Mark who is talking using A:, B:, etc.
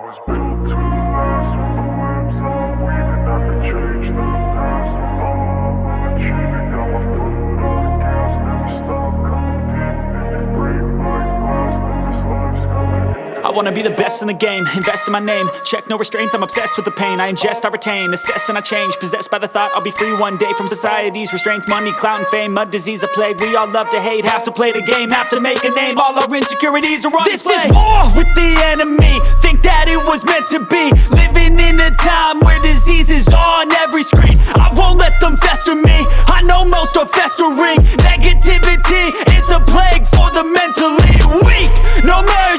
A: was built to last. With the webs I'm weaving, I could change the past. With all I'm achieving, got my foot on the gas. Never stop competing. If you break like glass, then this life's gonna end.
B: I wanna be the best in the game, invest in my name. Check no restraints, I'm obsessed with the pain. I ingest, I retain, assess and I change. Possessed by the thought I'll be free one day from society's restraints. Money, clout and fame, mud, disease, a plague. We all love to hate, have to play the game, have to make a name. All our insecurities are on display. This is war with the enemy, think that it was meant to be. Living in a time where disease is on every screen. I won't let them fester me, I know most are festering. Negativity is a plague for the mentally weak. No mercy